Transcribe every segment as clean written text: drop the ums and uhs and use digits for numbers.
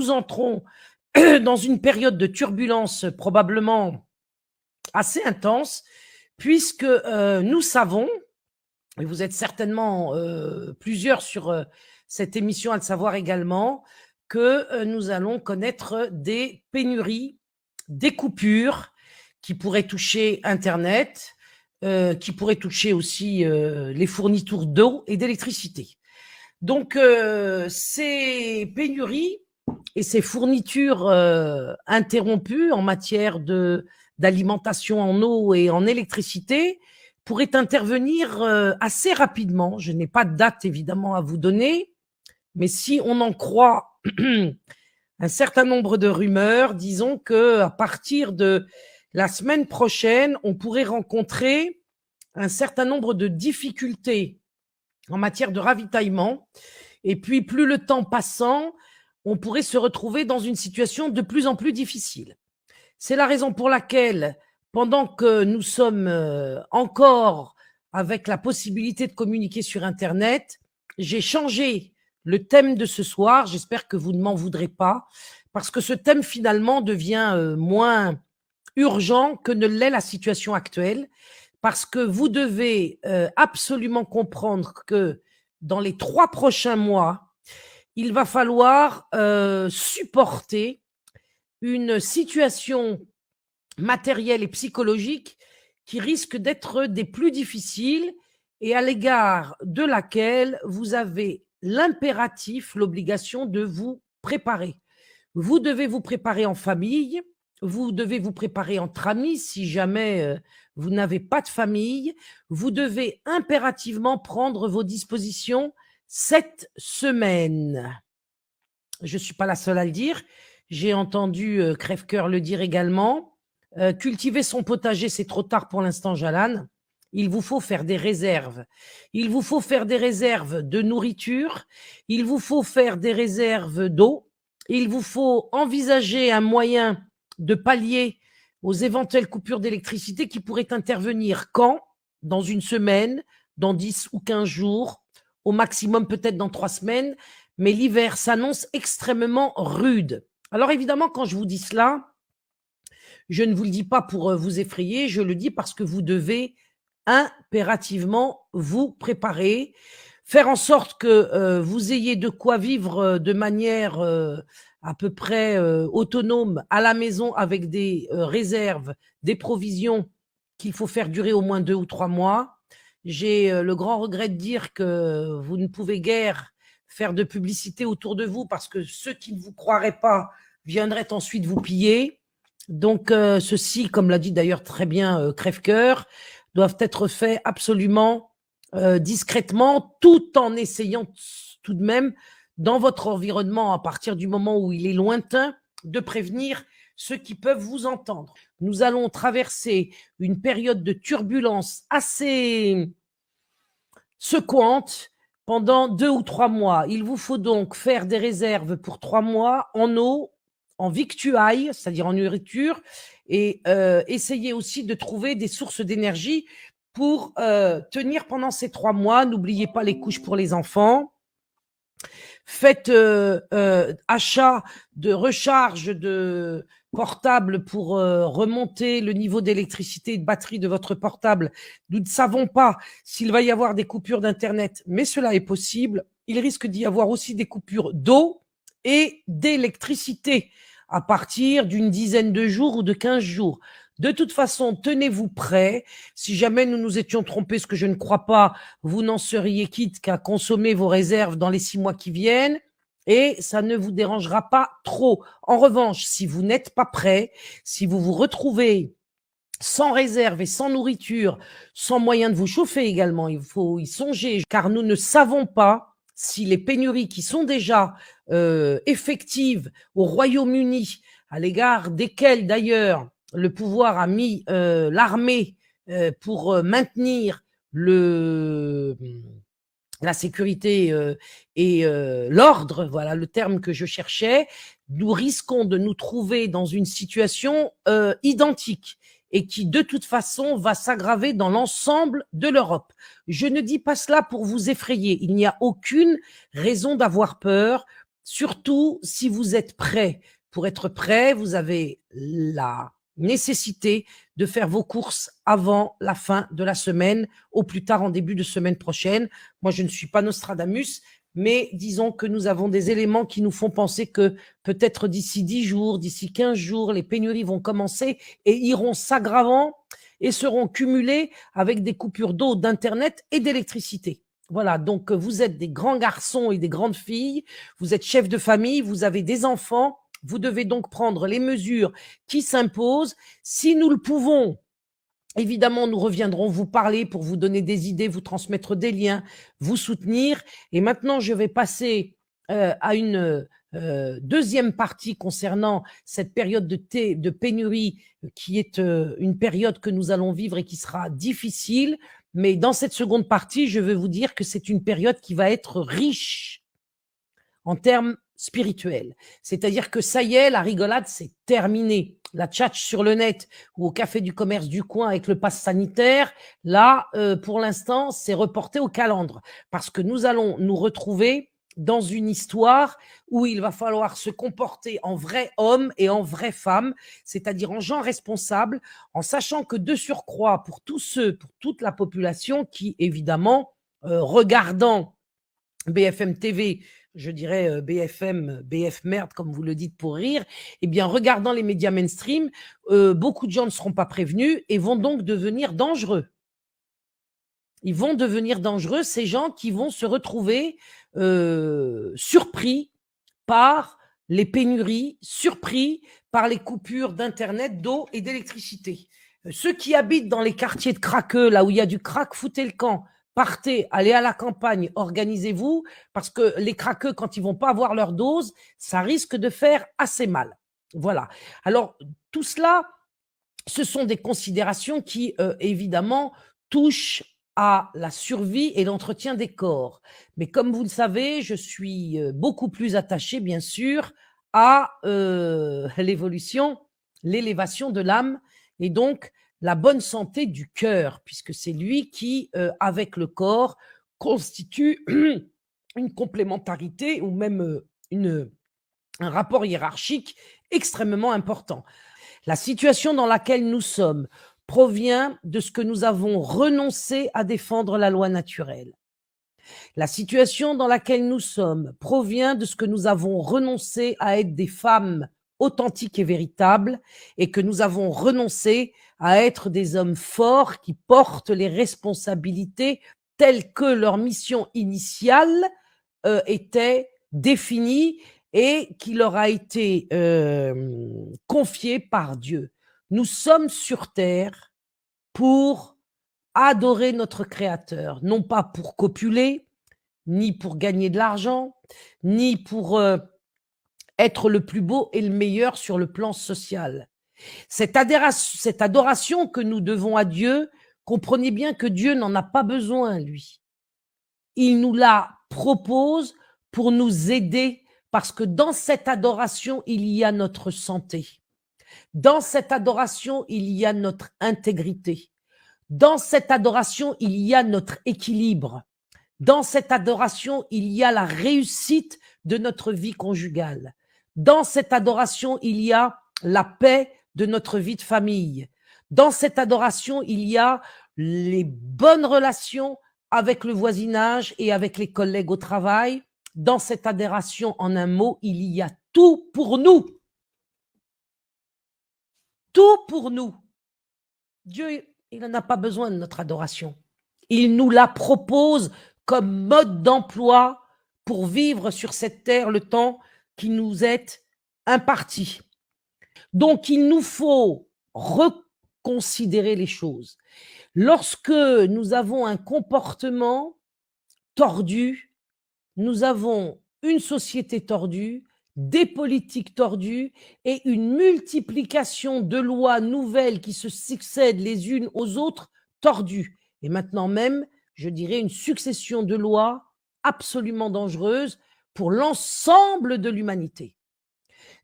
nous entrons dans une période de turbulence probablement assez intense, puisque nous savons, et vous êtes certainement plusieurs sur cette émission à le savoir également, que nous allons connaître des pénuries, des coupures qui pourraient toucher Internet, qui pourraient toucher aussi les fournitures d'eau et d'électricité. Donc, ces pénuries et ces fournitures interrompues en matière d'alimentation en eau et en électricité pourraient intervenir assez rapidement. Je n'ai pas de date évidemment à vous donner, mais si on en croit un certain nombre de rumeurs, disons que à partir de la semaine prochaine, on pourrait rencontrer un certain nombre de difficultés en matière de ravitaillement. Et puis, plus le temps passant, on pourrait se retrouver dans une situation de plus en plus difficile. C'est la raison pour laquelle, pendant que nous sommes encore avec la possibilité de communiquer sur Internet, j'ai changé le thème de ce soir. J'espère que vous ne m'en voudrez pas, parce que ce thème finalement devient moins urgent que ne l'est la situation actuelle, parce que vous devez absolument comprendre que dans les 3 prochains mois, il va falloir supporter une situation matérielle et psychologique qui risque d'être des plus difficiles et à l'égard de laquelle vous avez l'impératif, l'obligation de vous préparer. Vous devez vous préparer en famille, vous devez vous préparer entre amis si jamais vous n'avez pas de famille. Vous devez impérativement prendre vos dispositions cette semaine. Je ne suis pas la seule à le dire. J'ai entendu Crève-Cœur le dire également. Cultiver son potager, c'est trop tard pour l'instant, Jalane. Il vous faut faire des réserves. Il vous faut faire des réserves de nourriture. Il vous faut faire des réserves d'eau. Il vous faut envisager un moyen de pallier aux éventuelles coupures d'électricité qui pourraient intervenir quand? Dans une semaine, dans 10 ou 15 jours, au maximum peut-être dans 3 semaines, mais l'hiver s'annonce extrêmement rude. Alors évidemment, quand je vous dis cela, je ne vous le dis pas pour vous effrayer, je le dis parce que vous devez impérativement vous préparer, faire en sorte que vous ayez de quoi vivre de manière à peu près autonome à la maison avec des réserves, des provisions qu'il faut faire durer au moins 2 ou 3 mois. J'ai le grand regret de dire que vous ne pouvez guère faire de publicité autour de vous parce que ceux qui ne vous croiraient pas viendraient ensuite vous piller. Donc, ceci, comme l'a dit d'ailleurs très bien Crève-Cœur, doivent être faits absolument discrètement, tout en essayant tout de même, dans votre environnement, à partir du moment où il est lointain, de prévenir ceux qui peuvent vous entendre. Nous allons traverser une période de turbulence assez secouante pendant 2 ou 3 mois. Il vous faut donc faire des réserves pour 3 mois en eau, en victuailles, c'est-à-dire en nourriture, et essayer aussi de trouver des sources d'énergie pour tenir pendant ces 3 mois. N'oubliez pas les couches pour les enfants. Faites achat de recharge de portable pour remonter le niveau d'électricité et de batterie de votre portable. Nous ne savons pas s'il va y avoir des coupures d'Internet, mais cela est possible. Il risque d'y avoir aussi des coupures d'eau et d'électricité à partir d'une dizaine de jours ou de 15 jours. De toute façon, tenez-vous prêts. Si jamais nous nous étions trompés, ce que je ne crois pas, vous n'en seriez quitte qu'à consommer vos réserves dans les 6 mois qui viennent et ça ne vous dérangera pas trop. En revanche, si vous n'êtes pas prêts, si vous vous retrouvez sans réserve et sans nourriture, sans moyen de vous chauffer également, il faut y songer, car nous ne savons pas si les pénuries qui sont déjà effectives au Royaume-Uni, à l'égard desquelles d'ailleurs le pouvoir a mis l'armée pour maintenir la sécurité et l'ordre, voilà le terme que je cherchais, nous risquons de nous trouver dans une situation identique et qui de toute façon va s'aggraver dans l'ensemble de l'Europe. Je ne dis pas cela pour vous effrayer, il n'y a aucune raison d'avoir peur. surtout si vous êtes prêt. Pour être prêt, vous avez la nécessité de faire vos courses avant la fin de la semaine, au plus tard en début de semaine prochaine. Moi, je ne suis pas Nostradamus, mais disons que nous avons des éléments qui nous font penser que peut-être d'ici 10 jours, d'ici 15 jours, les pénuries vont commencer et iront s'aggravant et seront cumulées avec des coupures d'eau, d'internet et d'électricité. Voilà, donc vous êtes des grands garçons et des grandes filles, vous êtes chef de famille, vous avez des enfants, vous devez donc prendre les mesures qui s'imposent. Si nous le pouvons, évidemment, nous reviendrons vous parler pour vous donner des idées, vous transmettre des liens, vous soutenir. Et maintenant, je vais passer à une deuxième partie concernant cette période de pénurie qui est une période que nous allons vivre et qui sera difficile. Mais dans cette seconde partie, je vais vous dire que c'est une période qui va être riche en termes spirituels. C'est-à-dire que ça y est, la rigolade, c'est terminé. La tchatche sur le net ou au café du commerce du coin avec le pass sanitaire, là, pour l'instant, c'est reporté au calendre parce que nous allons nous retrouver dans une histoire où il va falloir se comporter en vrai homme et en vraie femme, c'est-à-dire en gens responsables, en sachant que de surcroît, pour tous ceux, pour toute la population qui, évidemment, regardant BFM TV, je dirais BF merde, comme vous le dites pour rire, eh bien, regardant les médias mainstream, beaucoup de gens ne seront pas prévenus et vont donc devenir dangereux. Ils vont devenir dangereux, ces gens qui vont se retrouver surpris par les pénuries, surpris par les coupures d'Internet, d'eau et d'électricité. Ceux qui habitent dans les quartiers de craqueux, là où il y a du crack, foutez le camp. Partez, allez à la campagne, organisez-vous, parce que les craqueux, quand ils vont pas avoir leur dose, ça risque de faire assez mal. Voilà. Alors, tout cela, ce sont des considérations qui, évidemment, touchent à la survie et l'entretien des corps. Mais comme vous le savez, je suis beaucoup plus attachée, bien sûr, à l'évolution, l'élévation de l'âme et donc la bonne santé du cœur, puisque c'est lui qui, avec le corps, constitue une complémentarité ou même un rapport hiérarchique extrêmement important. La situation dans laquelle nous sommes provient de ce que nous avons renoncé à défendre la loi naturelle. La situation dans laquelle nous sommes provient de ce que nous avons renoncé à être des femmes authentiques et véritables et que nous avons renoncé à être des hommes forts qui portent les responsabilités telles que leur mission initiale était définie et qui leur a été confiée par Dieu. Nous sommes sur terre pour adorer notre Créateur, non pas pour copuler, ni pour gagner de l'argent, ni pour être le plus beau et le meilleur sur le plan social. Cette adoration que nous devons à Dieu, comprenez bien que Dieu n'en a pas besoin, lui. Il nous la propose pour nous aider, parce que dans cette adoration, il y a notre santé. Dans cette adoration, il y a notre intégrité. Dans cette adoration, il y a notre équilibre. Dans cette adoration, il y a la réussite de notre vie conjugale. Dans cette adoration, il y a la paix de notre vie de famille. Dans cette adoration, il y a les bonnes relations avec le voisinage et avec les collègues au travail. Dans cette adoration, en un mot, il y a tout pour nous. Tout pour nous. Dieu, il n'en a pas besoin de notre adoration. Il nous la propose comme mode d'emploi pour vivre sur cette terre le temps qui nous est imparti. Donc, il nous faut reconsidérer les choses. Lorsque nous avons un comportement tordu, nous avons une société tordue, des politiques tordues et une multiplication de lois nouvelles qui se succèdent les unes aux autres tordues. Et maintenant même, je dirais une succession de lois absolument dangereuses pour l'ensemble de l'humanité.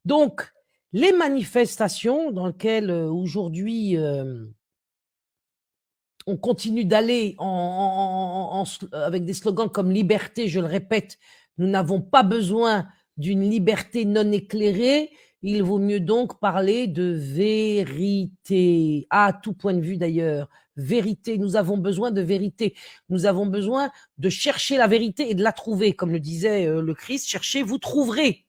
Donc, les manifestations dans lesquelles aujourd'hui on continue d'aller avec des slogans comme liberté, je le répète, nous n'avons pas besoin d'une liberté non éclairée, il vaut mieux donc parler de vérité. À tout point de vue d'ailleurs, vérité. Nous avons besoin de vérité. Nous avons besoin de chercher la vérité et de la trouver. Comme le disait le Christ, cherchez, vous trouverez.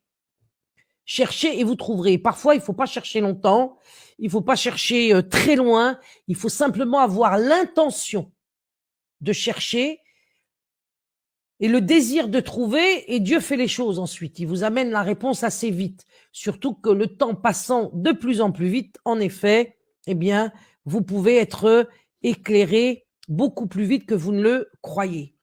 Cherchez et vous trouverez. Parfois, il ne faut pas chercher longtemps, il ne faut pas chercher très loin, il faut simplement avoir l'intention de chercher et le désir de trouver, et Dieu fait les choses ensuite. Il vous amène la réponse assez vite. Surtout que le temps passant de plus en plus vite, en effet, eh bien, vous pouvez être éclairé beaucoup plus vite que vous ne le croyez.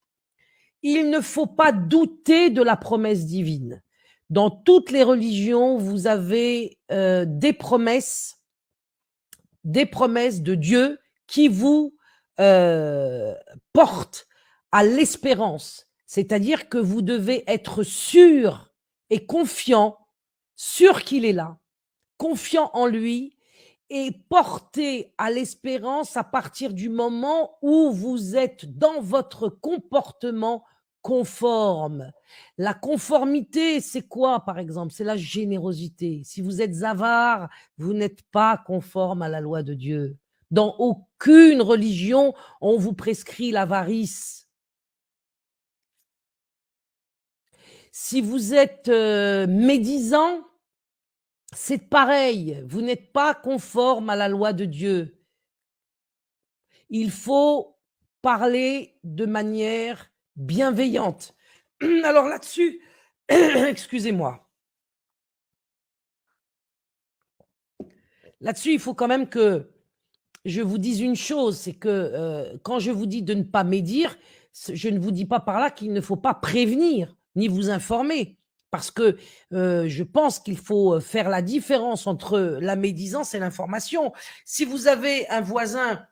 Il ne faut pas douter de la promesse divine. Dans toutes les religions, vous avez des promesses de Dieu qui vous portent à l'espérance. C'est-à-dire que vous devez être sûr et confiant, sûr qu'il est là, confiant en lui et porté à l'espérance à partir du moment où vous êtes dans votre comportement conforme. La conformité, c'est quoi, par exemple? C'est la générosité. Si vous êtes avare, vous n'êtes pas conforme à la loi de Dieu. Dans aucune religion, on vous prescrit l'avarice. Si vous êtes médisant, c'est pareil. Vous n'êtes pas conforme à la loi de Dieu. Il faut parler de manière bienveillante. Alors là-dessus, excusez-moi. Là-dessus, il faut quand même que je vous dise une chose, c'est que quand je vous dis de ne pas médire, je ne vous dis pas par là qu'il ne faut pas prévenir ni vous informer. Parce que je pense qu'il faut faire la différence entre la médisance et l'information. Si vous avez un voisin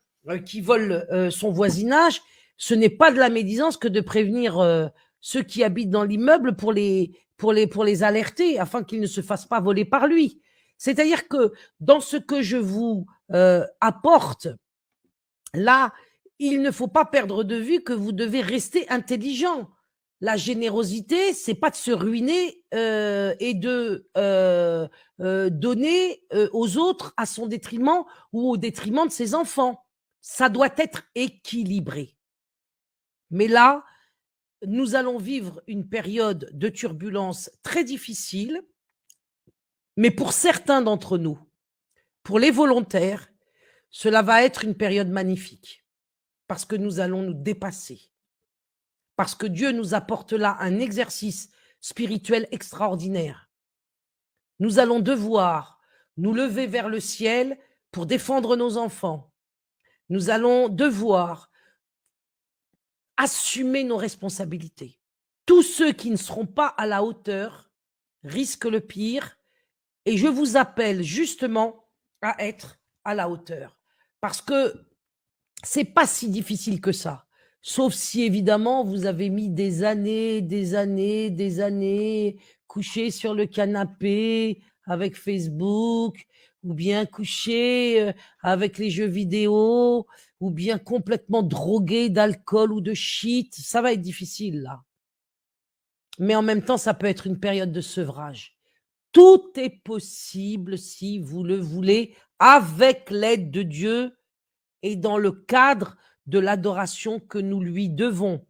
qui vole son voisinage, ce n'est pas de la médisance que de prévenir ceux qui habitent dans l'immeuble pour les alerter afin qu'ils ne se fassent pas voler par lui. C'est-à-dire que dans ce que je vous apporte, là, il ne faut pas perdre de vue que vous devez rester intelligent. La générosité, c'est pas de se ruiner et de donner aux autres à son détriment ou au détriment de ses enfants. Ça doit être équilibré. Mais là, nous allons vivre une période de turbulence très difficile, mais pour certains d'entre nous, pour les volontaires, cela va être une période magnifique parce que nous allons nous dépasser. Parce que Dieu nous apporte là un exercice spirituel extraordinaire. Nous allons devoir nous lever vers le ciel pour défendre nos enfants. Nous allons devoir assumer nos responsabilités. Tous ceux qui ne seront pas à la hauteur risquent le pire et je vous appelle justement à être à la hauteur. Parce que c'est pas si difficile que ça. Sauf si, évidemment, vous avez mis des années couché sur le canapé avec Facebook, ou bien couché avec les jeux vidéo, ou bien complètement drogué d'alcool ou de shit. Ça va être difficile, là. Mais en même temps, ça peut être une période de sevrage. Tout est possible si vous le voulez, avec l'aide de Dieu et dans le cadre de l'adoration que nous lui devons.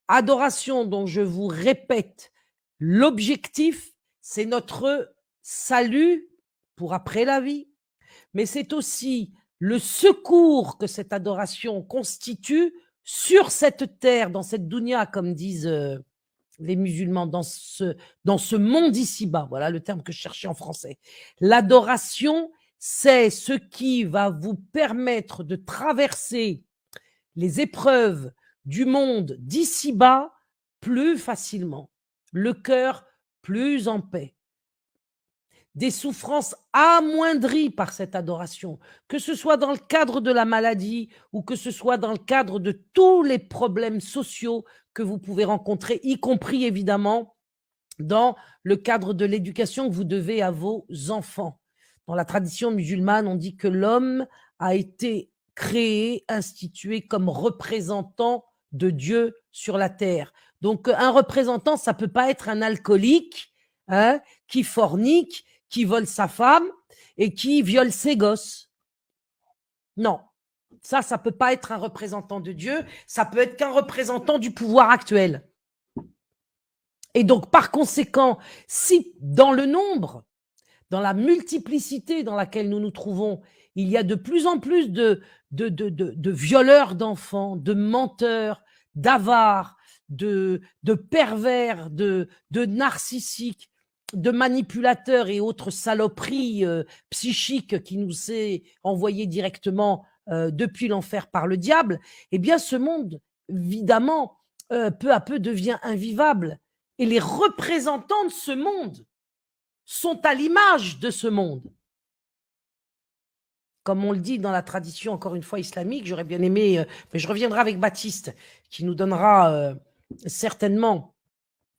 Adoration dont je vous répète, l'objectif, c'est notre salut pour après la vie, mais c'est aussi le secours que cette adoration constitue sur cette terre, dans cette dunya, comme disent les musulmans, dans ce monde ici-bas. Voilà le terme que je cherchais en français. L'adoration, c'est ce qui va vous permettre de traverser les épreuves du monde d'ici-bas plus facilement, le cœur plus en paix, des souffrances amoindries par cette adoration, que ce soit dans le cadre de la maladie ou que ce soit dans le cadre de tous les problèmes sociaux que vous pouvez rencontrer, y compris évidemment dans le cadre de l'éducation que vous devez à vos enfants. Dans la tradition musulmane, on dit que l'homme a été créé, institué comme représentant de Dieu sur la terre. Donc, un représentant, ça peut pas être un alcoolique, hein, qui fornique, qui vole sa femme et qui viole ses gosses. Non, ça peut pas être un représentant de Dieu, ça peut être qu'un représentant du pouvoir actuel. Et donc, par conséquent, si dans le nombre, dans la multiplicité dans laquelle nous nous trouvons, il y a de plus en plus de violeurs d'enfants, de menteurs, d'avares, de pervers, de narcissiques, de manipulateurs et autres saloperies psychiques qui nous est envoyées directement depuis l'enfer par le diable, eh bien ce monde, évidemment, peu à peu devient invivable. Et les représentants de ce monde sont à l'image de ce monde. Comme on le dit dans la tradition, encore une fois, islamique, j'aurais bien aimé, mais je reviendrai avec Baptiste, qui nous donnera certainement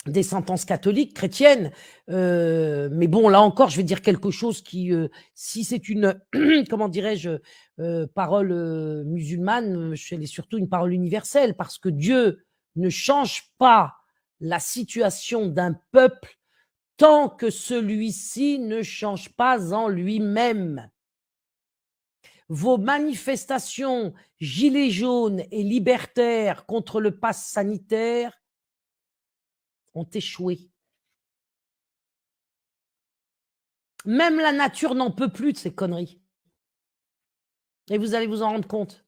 des sentences catholiques, chrétiennes. Mais bon, là encore, je vais dire quelque chose qui, si c'est une, comment dirais-je, parole musulmane, elle est surtout une parole universelle, parce que Dieu ne change pas la situation d'un peuple tant que celui-ci ne change pas en lui-même. Vos manifestations gilets jaunes et libertaires contre le pass sanitaire ont échoué. Même la nature n'en peut plus de ces conneries. Et vous allez vous en rendre compte.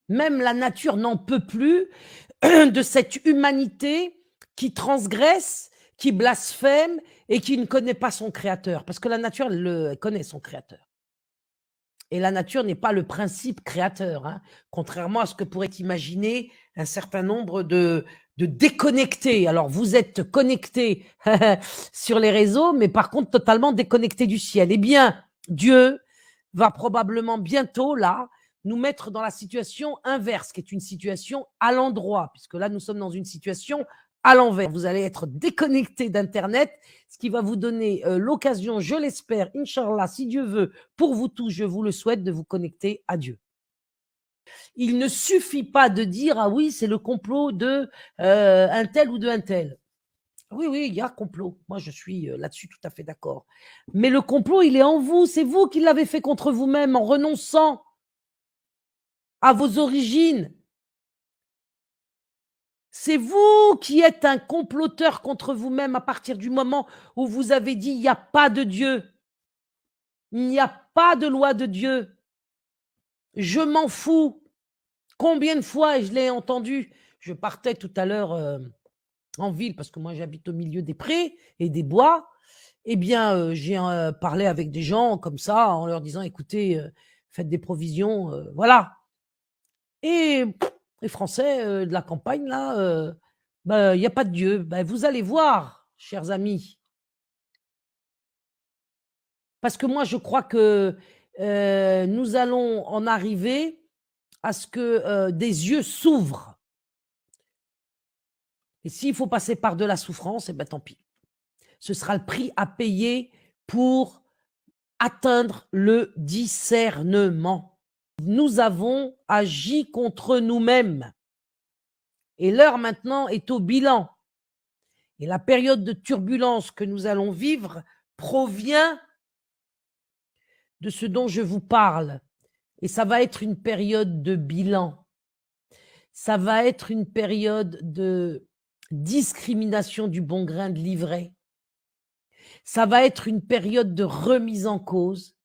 Même la nature n'en peut plus de cette humanité qui transgresse, qui blasphème et qui ne connaît pas son créateur. Parce que la nature, elle connaît son créateur. Et la nature n'est pas le principe créateur, hein, contrairement à ce que pourrait imaginer un certain nombre de déconnectés. Alors, vous êtes connectés sur les réseaux, mais par contre, totalement déconnectés du ciel. Eh bien, Dieu va probablement bientôt, là, nous mettre dans la situation inverse, qui est une situation à l'endroit, puisque là, nous sommes dans une situation à l'envers. Vous allez être déconnecté d'Internet, ce qui va vous donner l'occasion, je l'espère, Inch'Allah, si Dieu veut, pour vous tous, je vous le souhaite, de vous connecter à Dieu. Il ne suffit pas de dire, ah oui, c'est le complot de un tel ou de un tel. Oui, oui, il y a complot. Moi, je suis là-dessus tout à fait d'accord. Mais le complot, il est en vous. C'est vous qui l'avez fait contre vous-même en renonçant à vos origines. C'est vous qui êtes un comploteur contre vous-même à partir du moment où vous avez dit il n'y a pas de Dieu. Il n'y a pas de loi de Dieu. Je m'en fous. Combien de fois, et je l'ai entendu, je partais tout à l'heure en ville, parce que moi j'habite au milieu des prés et des bois, eh bien j'ai parlé avec des gens comme ça, en leur disant, écoutez, faites des provisions, voilà. Et les Français de la campagne, là, il n'y a pas de Dieu. Ben, vous allez voir, chers amis. Parce que moi, je crois que nous allons en arriver à ce que des yeux s'ouvrent. Et s'il faut passer par de la souffrance, eh ben tant pis. Ce sera le prix à payer pour atteindre le discernement. Nous avons agi contre nous-mêmes. Et l'heure maintenant est au bilan. Et la période de turbulence que nous allons vivre provient de ce dont je vous parle. Et ça va être une période de bilan. Ça va être une période de discrimination du bon grain de l'ivraie. Ça va être une période de remise en cause.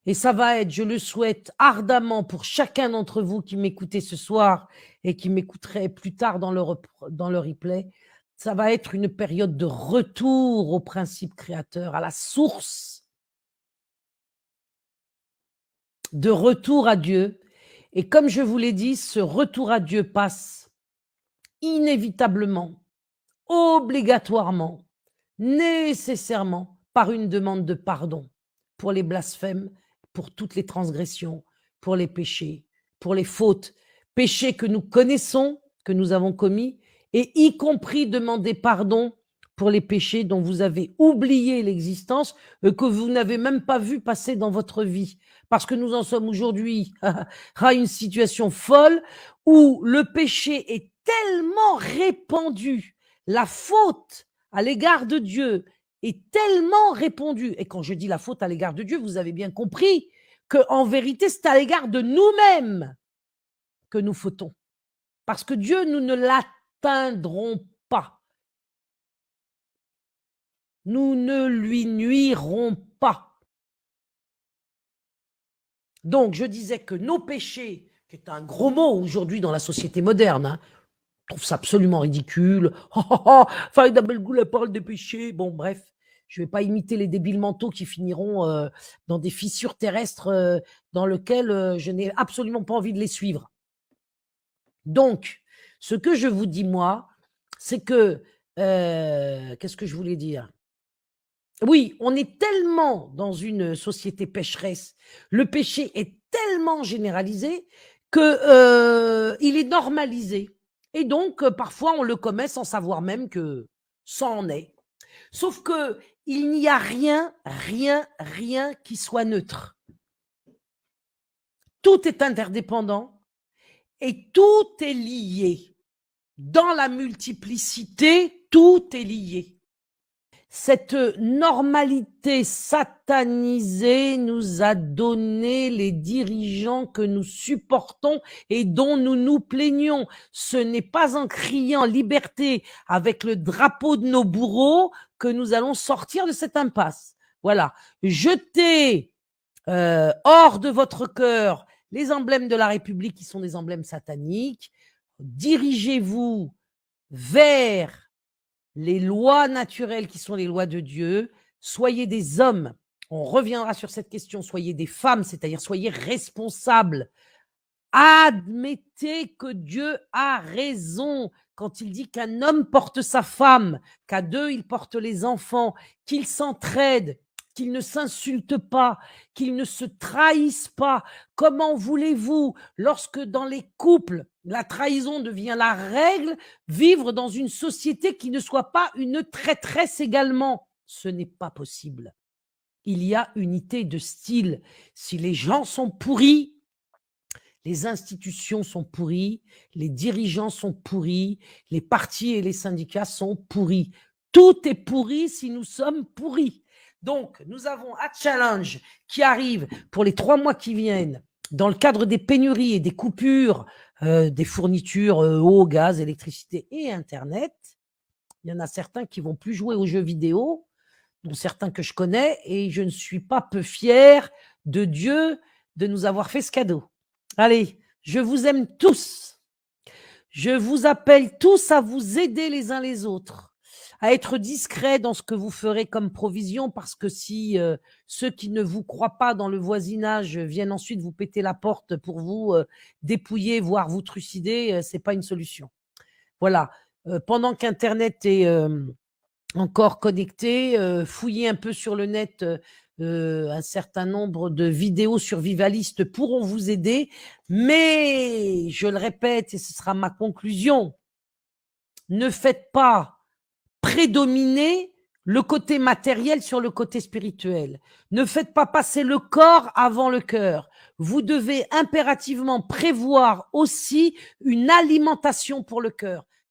Et ça va être, je le souhaite ardemment pour chacun d'entre vous qui m'écoutez ce soir et qui m'écouterait plus tard dans le replay, ça va être une période de retour au principe créateur, à la source, de retour à Dieu. Et comme je vous l'ai dit, ce retour à Dieu passe inévitablement, obligatoirement, nécessairement par une demande de pardon pour les blasphèmes, pour toutes les transgressions, pour les péchés, pour les fautes, péchés que nous connaissons, que nous avons commis, et y compris demander pardon pour les péchés dont vous avez oublié l'existence, que vous n'avez même pas vu passer dans votre vie. Parce que nous en sommes aujourd'hui à une situation folle où le péché est tellement répandu, la faute à l'égard de Dieu est tellement répandue, et quand je dis la faute à l'égard de Dieu, vous avez bien compris qu'en vérité, c'est à l'égard de nous-mêmes que nous fautons. Parce que Dieu, nous ne l'atteindrons pas. Nous ne lui nuirons pas. Donc, je disais que nos péchés, qui est un gros mot aujourd'hui dans la société moderne, hein, je trouve ça absolument ridicule. Faïd Abelgoul, la parole des péchés. Bon, bref, je ne vais pas imiter les débiles mentaux qui finiront dans des fissures terrestres dans lesquelles je n'ai absolument pas envie de les suivre. Donc, ce que je vous dis, moi, c'est que, qu'est-ce que je voulais dire? Oui, on est tellement dans une société pécheresse, le péché est tellement généralisé que il est normalisé. Et donc, parfois, on le commet sans savoir même que ça en est. Sauf que il n'y a rien qui soit neutre. Tout est interdépendant et tout est lié. Dans la multiplicité, tout est lié. Cette normalité satanisée nous a donné les dirigeants que nous supportons et dont nous nous plaignons. Ce n'est pas en criant liberté avec le drapeau de nos bourreaux que nous allons sortir de cette impasse. Voilà. Jetez hors de votre cœur les emblèmes de la République qui sont des emblèmes sataniques. Dirigez-vous vers les lois naturelles qui sont les lois de Dieu. Soyez des hommes. On reviendra sur cette question. Soyez des femmes, c'est-à-dire soyez responsables. Admettez que Dieu a raison quand il dit qu'un homme porte sa femme, qu'à deux, il porte les enfants, qu'ils s'entraident, qu'ils ne s'insultent pas, qu'ils ne se trahissent pas. Comment voulez-vous, lorsque dans les couples, la trahison devient la règle, vivre dans une société qui ne soit pas une traîtresse également? Ce n'est pas possible. Il y a unité de style. Si les gens sont pourris, les institutions sont pourries, les dirigeants sont pourris, les partis et les syndicats sont pourris. Tout est pourri si nous sommes pourris. Donc, nous avons un challenge qui arrive pour les 3 mois qui viennent dans le cadre des pénuries et des coupures des fournitures eau, gaz, électricité et Internet. Il y en a certains qui vont plus jouer aux jeux vidéo, dont certains que je connais, et je ne suis pas peu fier de Dieu de nous avoir fait ce cadeau. Allez, je vous aime tous. Je vous appelle tous à vous aider les uns les autres, à être discrets dans ce que vous ferez comme provision, parce que si ceux qui ne vous croient pas dans le voisinage viennent ensuite vous péter la porte pour vous dépouiller, voire vous trucider, c'est pas une solution. Voilà. Pendant qu'Internet est encore connecté, fouillez un peu sur le net. Un certain nombre de vidéos survivalistes pourront vous aider, mais je le répète et ce sera ma conclusion, ne faites pas prédominer le côté matériel sur le côté spirituel. Ne faites pas passer le corps avant le cœur. Vous devez impérativement prévoir aussi une alimentation pour le cœur.